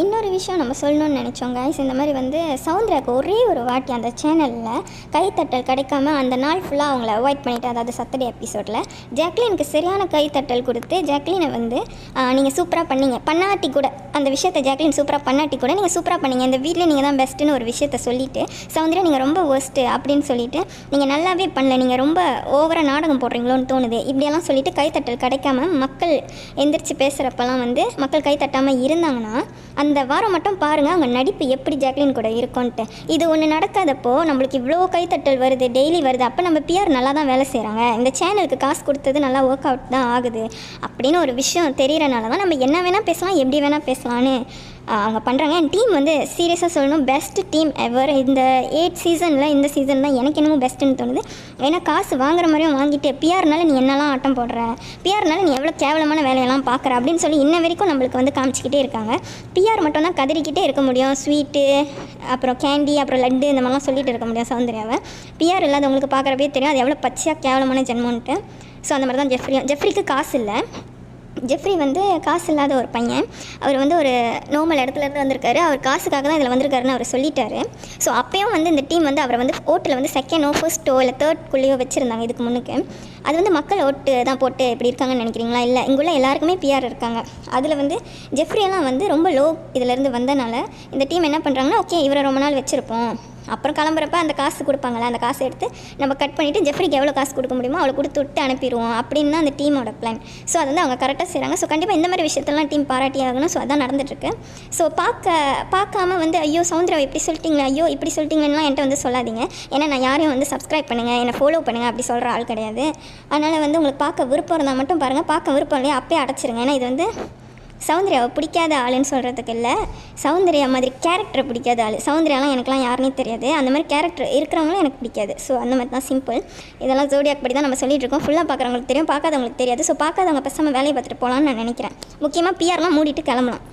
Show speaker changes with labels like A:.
A: இன்னொரு விஷயம் நம்ம சொல்லணும்னு நினச்சோம் கைஸ். இந்த மாதிரி வந்து சௌந்தர்யாவுக்கு ஒரே ஒரு வாட்டி அந்த சேனலில் கைத்தட்டல் கிடைக்காம அந்த நாள் ஃபுல்லாக அவங்கள அவாய்ட் பண்ணிவிட்டு, அதாவது சாட்டர்டே எபிசோடில் ஜாக்லினுக்கு சரியான கைத்தட்டல் கொடுத்து ஜாக்லினை வந்து நீங்கள் சூப்பராக பண்ணீங்க, பண்ணாட்டி கூட அந்த விஷயத்தை ஜாக்லின் சூப்பராக பண்ணாட்டி கூட நீங்கள் சூப்பராக பண்ணீங்க, இந்த வீட்டில் நீங்கள் தான் பெஸ்ட்டுன்னு ஒரு விஷயத்த சொல்லிவிட்டு, சௌந்தர்யா நீங்கள் ரொம்ப ஒர்ஸ்ட்டு அப்படின்னு சொல்லிவிட்டு நீங்கள் நல்லாவே பண்ணல, நீங்கள் ரொம்ப ஓவராக நாடகம் போடுறீங்களோன்னு தோணுது, இப்படியெல்லாம் சொல்லிவிட்டு கைத்தட்டல் கிடைக்காம மக்கள் எந்திரிச்சு பேசுகிறப்பெல்லாம் வந்து மக்கள் கைத்தட்டாமல் இருந்தாங்கன்னா அந்த வாரம் மட்டும் பாருங்கள் அவங்க நடிப்பு எப்படி ஜாக்லின் கூட இருக்கும்ன்ட்டு. இது ஒன்று நடக்காதப்போ நம்மளுக்கு இவ்வளோ கைத்தட்டல் வருது, டெய்லி வருது, அப்போ நம்ம பிஆர் நல்லா தான் வேலை செய்கிறாங்க, இந்த சேனலுக்கு காசு கொடுத்தது நல்லா ஒர்க் அவுட் தான் ஆகுது அப்படின்னு ஒரு விஷயம் தெரியறனால தான் நம்ம என்ன வேணால் பேசலாம், எப்படி வேணால் பேசலான்னு அவங்க பண்ணுறாங்க. என் டீம் வந்து சீரியஸாக சொல்லணும், பெஸ்ட் டீம் எவர். இந்த 8 சீசனில் இந்த சீசன் தான் எனக்கு என்னமோ பெஸ்ட்டுன்னு தோணுது. ஏன்னா காசு வாங்குற மாதிரியும் வாங்கிட்டு பிஆர்னால நீ என்னெல்லாம் ஆட்டம் போடுற, பிஆர்னால நீ எவ்வளோ கேவலமான வேலையெல்லாம் பார்க்குற அப்படின்னு சொல்லி இன்ன வரைக்கும் நம்மளுக்கு வந்து காமிச்சிக்கிட்டே இருக்காங்க. பிஆர் மட்டும் தான் கதறிக்கிட்டே இருக்க முடியும், ஸ்வீட்டு அப்புறம் கேண்டி அப்புறம் லட்டு இந்த மாதிரிலாம் சொல்லிட்டு இருக்க முடியும் சௌந்தர்யாவை. பிஆர் இல்லாதவங்களுக்கு பார்க்குறப்பே தெரியும் அது எவ்வளோ பச்சையாக கேவலமான ஜென்மன்ட்டு. ஸோ அந்த மாதிரி தான் ஜெஃப்ரிக்கு காசு இல்லை. ஜெஃப்ரி வந்து காசு இல்லாத ஒரு பையன், அவர் வந்து ஒரு நார்மல் இடத்துலேருந்து வந்திருக்காரு, அவர் காசுக்காக தான் இதில் வந்திருக்காருன்னு அவர் சொல்லிட்டாரு. ஸோ அப்போயும் வந்து இந்த டீம் வந்து அவரை வந்து ஓட்டில் வந்து செகண்டோ ஃபர்ஸ்ட்டோ இல்லை தேர்ட்குள்ளேயோ வச்சுருந்தாங்க இதுக்கு முன்னுக்கு. அது வந்து மக்கள் ஓட்டு தான் போட்டு எப்படி இருக்காங்கன்னு நினைக்கிறீங்களா? இல்லை, இங்குள்ள எல்லாருக்குமே பிஆர் இருக்காங்க. அதில் வந்து ஜெஃப்ரியெல்லாம் வந்து ரொம்ப லோ இதிலேருந்து வந்தனால இந்த டீம் என்ன பண்ணுறாங்கன்னா, ஓகே இவரை ரொம்ப நாள் வச்சுருப்போம், அப்புறம் கிளம்புறப்ப அந்த காசு கொடுப்பாங்களே அந்த காசை எடுத்து நம்ம கட் பண்ணிவிட்டு ஜெஃப்ரிக்கு எவ்வளோ காசு கொடுக்க முடியுமோ அவ்வளோ கொடுத்து விட்டு அனுப்பிடுவோம் அப்படின்னு தான் அந்த டீமோட பிளான். ஸோ அது வந்து அவங்க கரெக்டாக செய்கிறாங்க. ஸோ கண்டிப்பாக இந்த மாதிரி விஷயத்தெல்லாம் டீம் பாராட்டி ஆகணும். ஸோ அதான் நடந்துட்டுருக்கு. ஸோ பார்க்காம வந்து ஐயோ சௌந்தர்யா இப்படி சொல்லிட்டீங்களா, ஐயோ இப்படி சொல்லிட்டீங்களா என்கிட்ட வந்து சொல்லாதீங்க. ஏன்னா நான் யாரையும் வந்து சப்ஸ்கிரைப் பண்ணுங்கள், என்னை ஃபாலோ பண்ணுங்கள் அப்படி சொல்கிற ஆள் கிடையாது. அதனால் வந்து உங்களுக்கு பார்க்க விருப்பம் இருந்தால் மட்டும் பாருங்கள், பார்க்க விருப்பம் இல்லையா அப்பயே அடைச்சிருங்க. ஏன்னா இது வந்து சௌந்தர்யாவை பிடிக்காத ஆளுன்னு சொல்கிறதுக்கு இல்லை, சௌந்தர்யா மாதிரி கேரக்டரை பிடிக்காத ஆள். சௌந்தர்யாலாம் எனக்குலாம் யாருனே தெரியாது, அந்த மாதிரி கேரக்டர் இருக்கிறவங்களும் எனக்கு பிடிக்காது. ஸோ அந்த மாதிரி தான் சிம்பிள். இதெல்லாம் ஜோடியாக் படி தான் நம்ம சொல்லிட்டு இருக்கோம். ஃபுல்லாக பார்க்குறவங்களுக்கு தெரியும், பார்க்காதவங்களுக்கு தெரியாது. ஸோ பார்க்காதவங்க பேசாமல் வேலையை பார்த்துட்டு போகலான்னு நான் நினைக்கிறேன். முக்கியமாக பிஆர்லாம் மூடிட்டு கிளம்பலாம்.